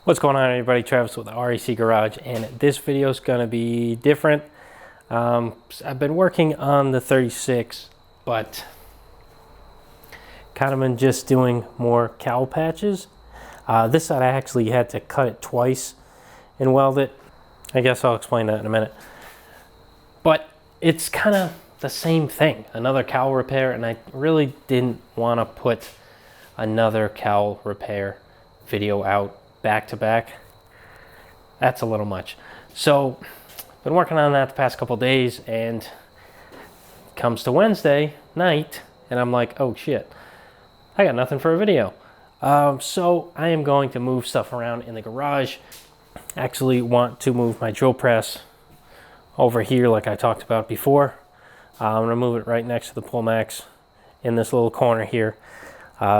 What's going on, everybody? Travis with REC Garage, and this video is going to be different. I've been working on the 36, but kind of been just doing more cowl patches. This side I actually had to cut it twice and weld it. I guess I'll explain that in a minute. But it's kind of the same thing, another cowl repair, and I really didn't want to put another cowl repair video out back to back. That's a little much. So been working on that the past couple days, and it comes to Wednesday night and I'm like, oh shit, I got nothing for a video. So I am going to move stuff around in the garage. Actually want to move my drill press over here like I talked about before. I'm gonna move it right next to the Pullmax in this little corner here,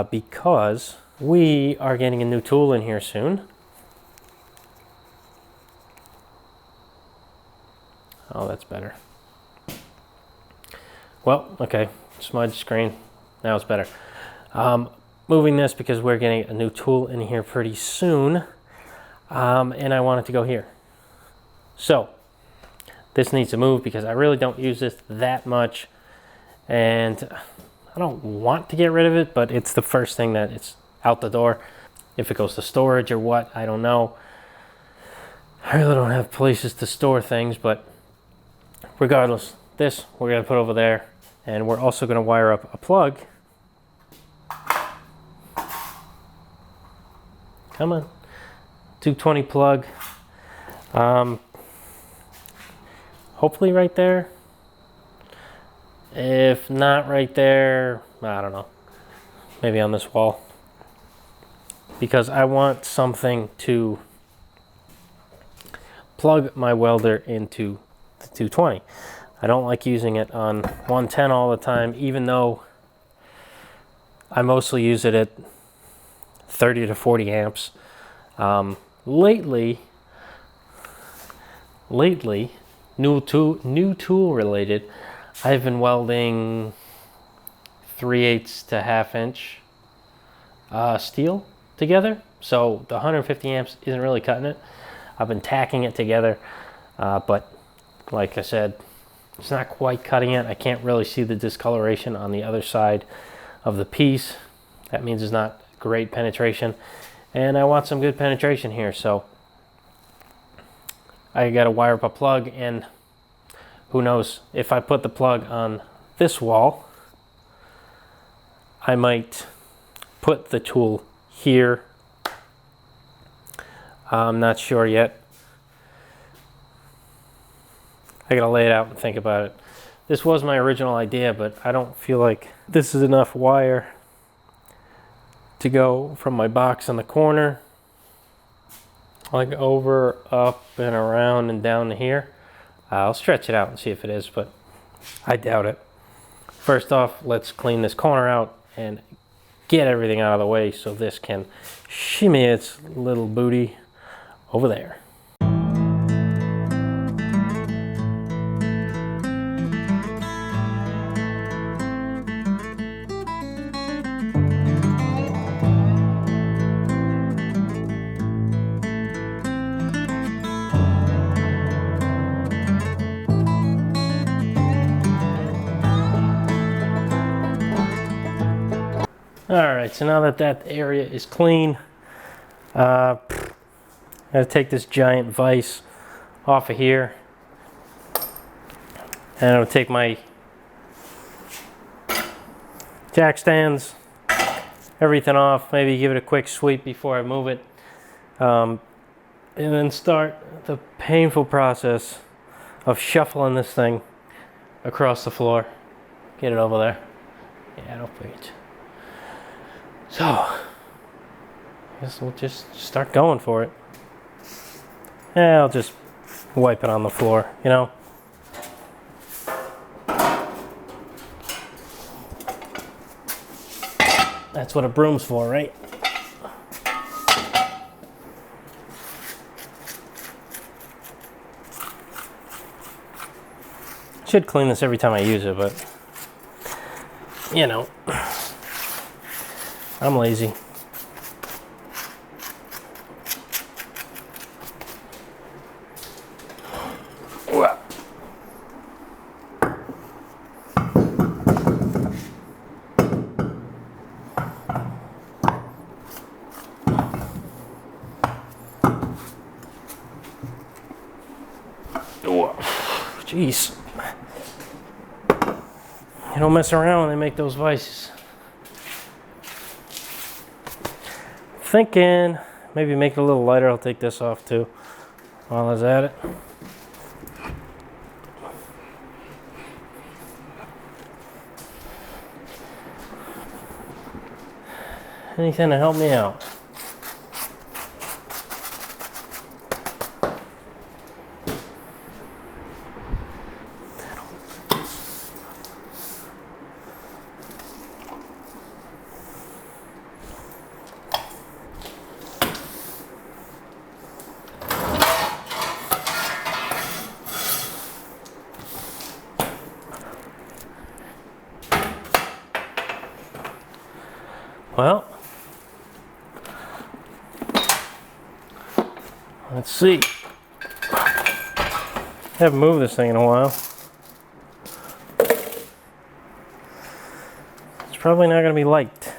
because we are getting a new tool in here soon. Oh, that's better. Well, okay, smudge screen. Now it's better. Moving this because we're getting a new tool in here pretty soon, and I want it to go here. So this needs to move because I really don't use this that much, and I don't want to get rid of it, but it's the first thing that it's out the door. If it goes to storage or what, I don't know. I really don't have places to store things, but regardless, this we're gonna put over there, and we're also gonna wire up a plug. Come on, 220 plug. Hopefully right there. If not right there, I don't know, maybe on this wall, because I want something to plug my welder into the 220. I don't like using it on 110 all the time, even though I mostly use it at 30 to 40 amps. Lately, new tool related, I've been welding 3/8 to 1/2 inch steel together, so the 150 amps isn't really cutting it. I've been tacking it together, but like I said, it's not quite cutting it. I can't really see the discoloration on the other side of the piece. That means it's not great penetration, and I want some good penetration here, so I gotta wire up a plug. And who knows, if I put the plug on this wall, I might put the tool here. I'm not sure yet. I gotta lay it out and think about it. This was my original idea, but I don't feel like this is enough wire to go from my box in the corner, like over, up, and around, and down to here. I'll stretch it out and see if it is, but I doubt it. First off, let's clean this corner out and get everything out of the way so this can shimmy its little booty over there. Alright, so now that that area is clean, I gotta take this giant vise off of here, and I'll take my jack stands, everything off, maybe give it a quick sweep before I move it, and then start the painful process of shuffling this thing across the floor. Get it over there. Yeah, don't forget. So, I guess we'll just start going for it. Yeah, I'll just wipe it on the floor, you know. That's what a broom's for, right? Should clean this every time I use it, but you know, I'm lazy. Jeez. You don't mess around when they make those vices. Thinking maybe make it a little lighter. I'll take this off too while I was at it. Anything to help me out. Well, let's see. Haven't moved this thing in a while. It's probably not going to be liked.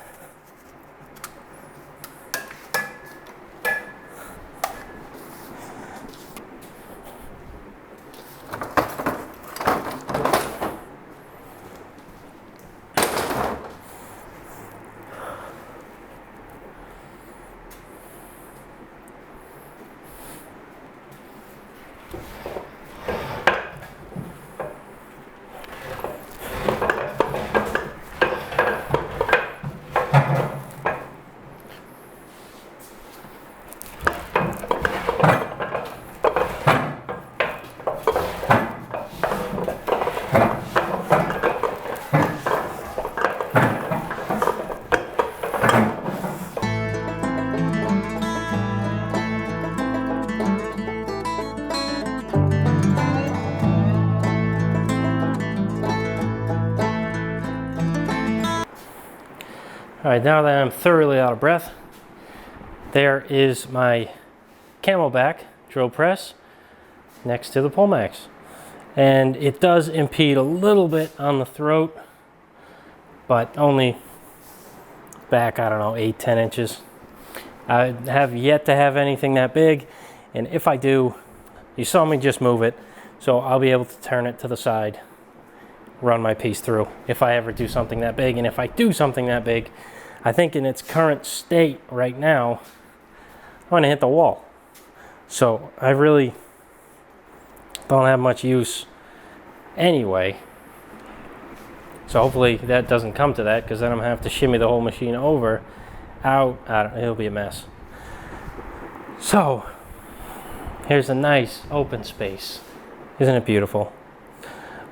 All right, now that I'm thoroughly out of breath, there is my Camelback drill press next to the Pullmax. And it does impede a little bit on the throat, but only back, I don't know, 8-10 inches. I have yet to have anything that big, and if I do, you saw me just move it, so I'll be able to turn it to the side, run my piece through if I ever do something that big. And if I do something that big, I think in its current state right now, I'm going to hit the wall. So I really don't have much use anyway. So hopefully that doesn't come to that, because then I'm going to have to shimmy the whole machine over, out, it'll be a mess. So here's a nice open space. Isn't it beautiful?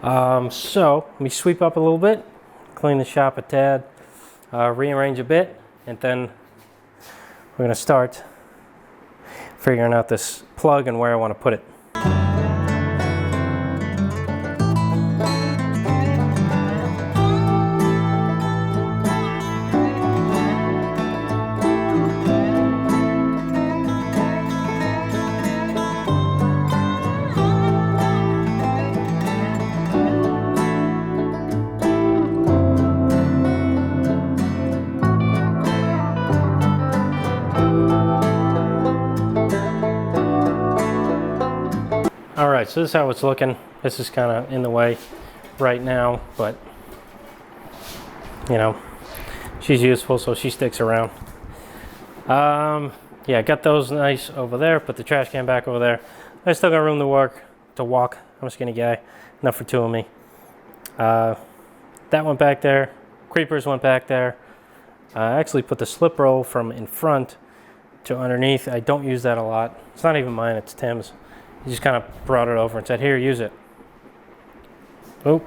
So let me sweep up a little bit, clean the shop a tad, rearrange a bit, and then we're going to start figuring out this plug and where I want to put it. Alright, so this is how it's looking. This is kind of in the way right now, but you know, she's useful, so she sticks around. Yeah, got those nice over there, put the trash can back over there. I still got room to walk. I'm a skinny guy, enough for two of me. That went back there, creepers went back there. I actually put the slip roll from in front to underneath. I don't use that a lot. It's not even mine, it's Tim's. He just kind of brought it over and said, here, use it. Oop.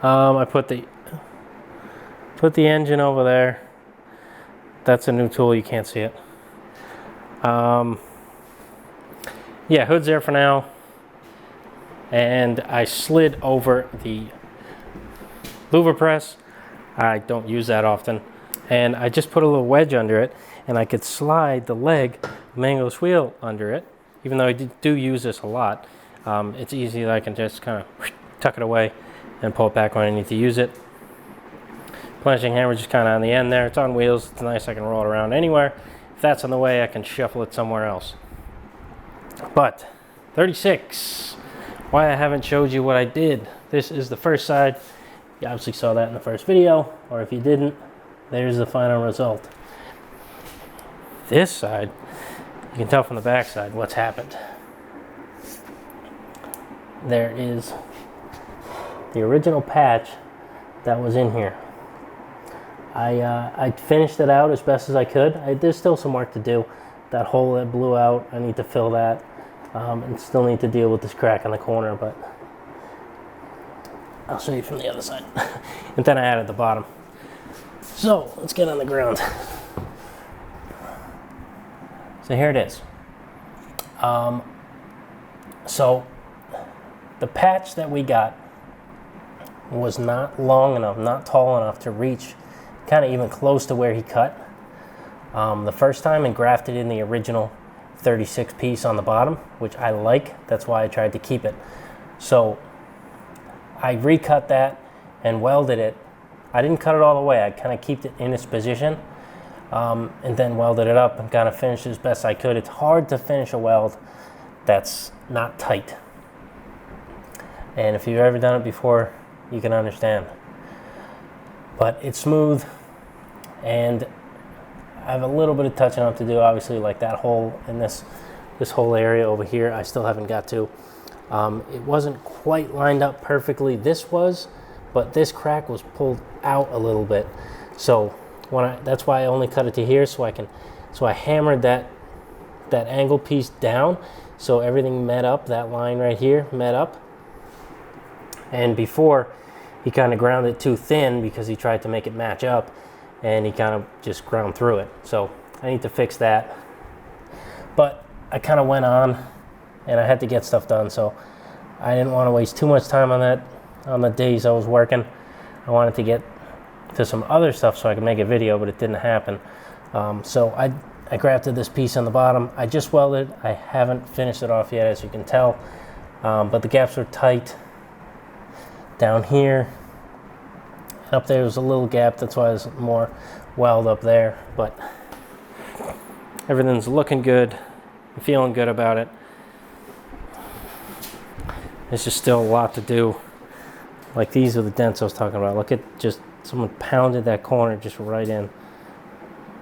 I put the engine over there. That's a new tool, you can't see it. Yeah, hood's there for now. And I slid over the louver press. I don't use that often. And I just put a little wedge under it, and I could slide the leg Mango's wheel under it. Even though I do use this a lot, it's easy that I can just kind of tuck it away and pull it back when I need to use it. Planishing hammer just kind of on the end there. It's on wheels. It's nice. I can roll it around anywhere. If that's on the way, I can shuffle it somewhere else. But 36, why I haven't showed you what I did. This is the first side. You obviously saw that in the first video, or if you didn't, there's the final result. This side, you can tell from the back side what's happened. There is the original patch that was in here. I finished it out as best as I could. There's still some work to do. That hole that blew out, I need to fill that, and still need to deal with this crack in the corner, but I'll show you from the other side. And then I added the bottom. So let's get on the ground. So here it is. So the patch that we got was not long enough, not tall enough to reach kind of even close to where he cut. The first time, and grafted in the original 36 piece on the bottom, which I like. That's why I tried to keep it. So I recut that and welded it. I didn't cut it all the way. I kind of kept it in its position, and then welded it up and kind of finished as best I could. It's hard to finish a weld that's not tight. And if you've ever done it before, you can understand. But it's smooth, and I have a little bit of touching up to do, obviously, like that hole in this whole area over here, I still haven't got to. It wasn't quite lined up perfectly. This was, but this crack was pulled out a little bit. So that's why I only cut it to here, so I hammered that angle piece down, so everything met up. That line right here met up. And before, he kind of ground it too thin because he tried to make it match up, and he kind of just ground through it. So I need to fix that. But I kind of went on, and I had to get stuff done, so I didn't want to waste too much time on that on the days I was working. I wanted to get to some other stuff so I could make a video, but it didn't happen. So I grafted this piece on the bottom. I just welded it. I haven't finished it off yet, as you can tell, but the gaps are tight down here. Up there was a little gap, that's why there's more weld up there, but everything's looking good. I'm feeling good about it. There's just still a lot to do. Like, these are the dents I was talking about. Look at, just someone pounded that corner just right in.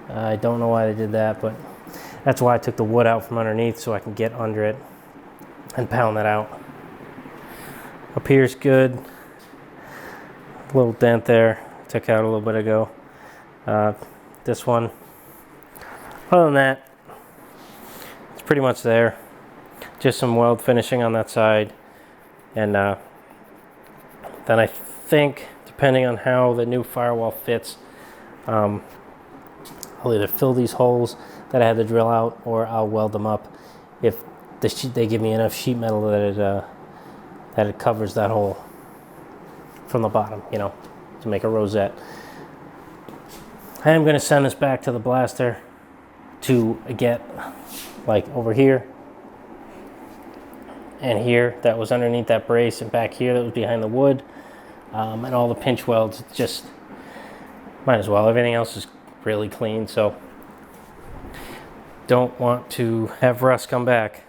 I don't know why they did that, but that's why I took the wood out from underneath, so I can get under it and pound that out. Up here's good. A little dent there, took out a little bit ago. This one, other than that, it's pretty much there. Just some weld finishing on that side, and then I think, depending on how the new firewall fits, I'll either fill these holes that I had to drill out, or I'll weld them up if they give me enough sheet metal that it covers that hole from the bottom, you know, to make a rosette. I am going to send this back to the blaster to get, like, over here and here that was underneath that brace, and back here that was behind the wood, and all the pinch welds. Just might as well. Everything else is really clean, so don't want to have rust come back.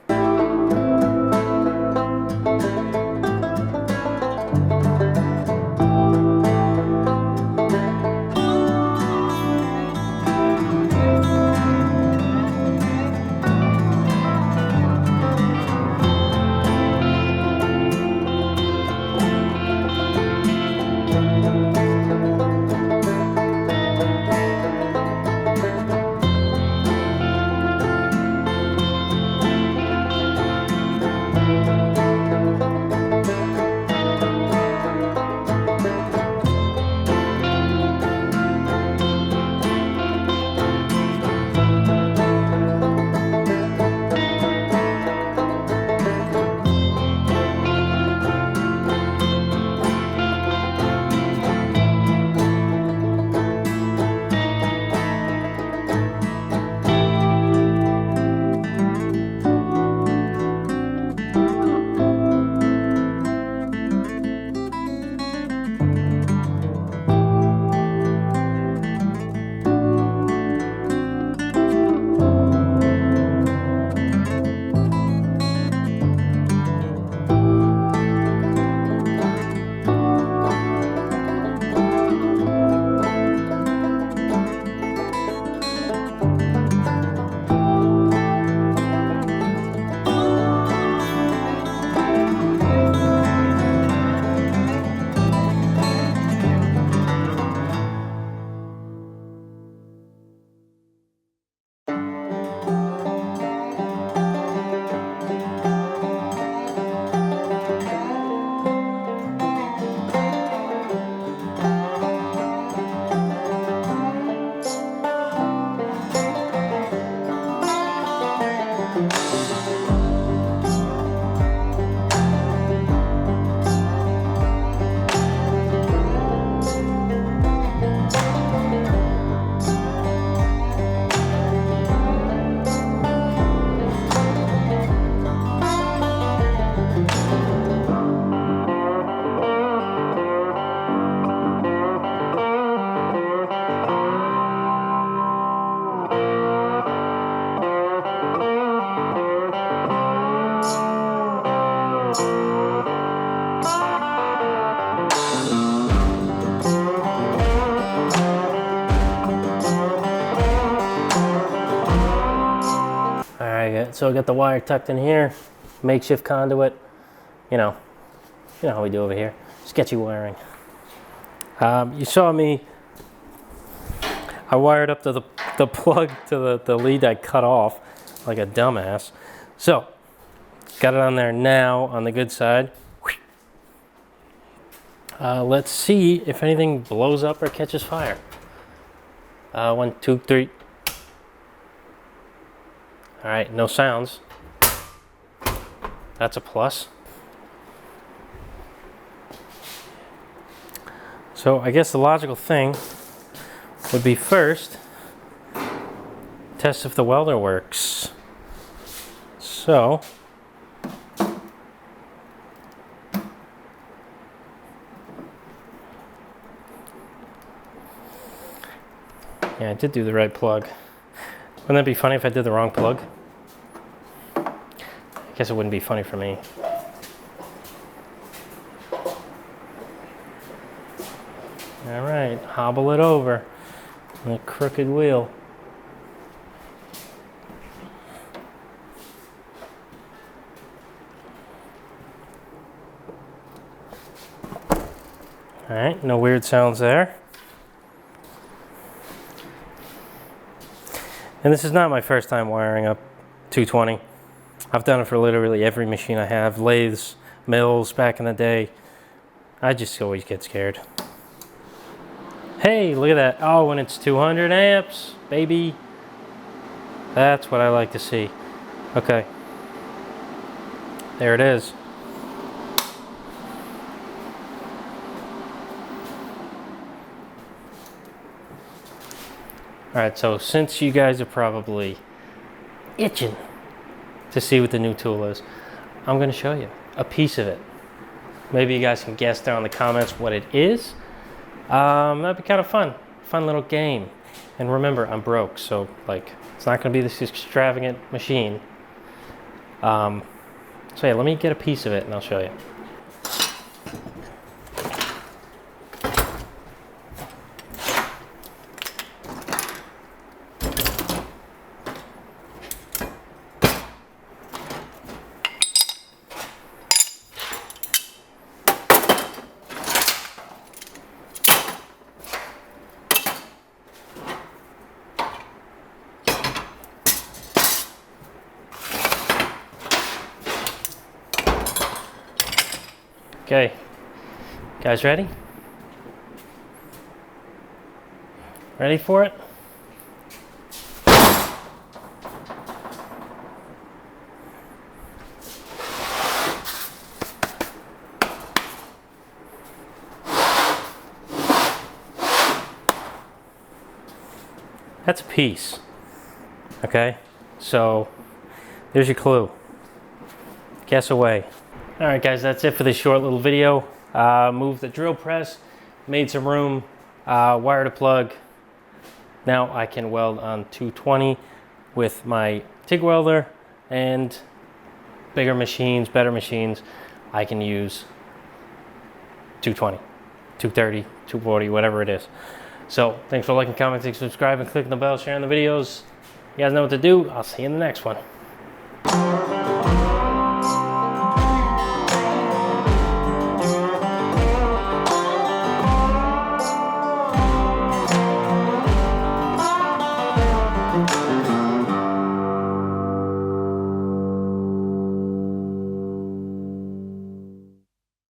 So I got the wire tucked in here, makeshift conduit, you know how we do over here, sketchy wiring. You saw me, I wired up to the plug to the lead I cut off like a dumbass. So, got it on there now on the good side. Let's see if anything blows up or catches fire. 1, 2, 3. All right, no sounds. That's a plus. So I guess the logical thing would be first, test if the welder works. So, yeah, I did do the right plug. Wouldn't that be funny if I did the wrong plug? I guess it wouldn't be funny for me. All right, hobble it over on a crooked wheel. All right, no weird sounds there. And this is not my first time wiring up 220. I've done it for literally every machine I have, lathes, mills, back in the day. I just always get scared. Hey, look at that. Oh, and it's 200 amps, baby. That's what I like to see. Okay. There it is. Alright, so since you guys are probably itching to see what the new tool is, I'm going to show you a piece of it. Maybe you guys can guess down in the comments what it is. That'd be kind of fun. Fun little game. And remember, I'm broke, so like it's not going to be this extravagant machine. So yeah, let me get a piece of it and I'll show you. Okay, guys ready? Ready for it? That's a piece, okay? So, there's your clue. Guess away. Alright guys, that's it for this short little video. Moved the drill press, made some room, wired a plug. Now I can weld on 220 with my TIG welder, and bigger machines, better machines, I can use 220, 230, 240, whatever it is. So thanks for liking, commenting, subscribing, clicking the bell, sharing the videos. You guys know what to do. I'll see you in the next one.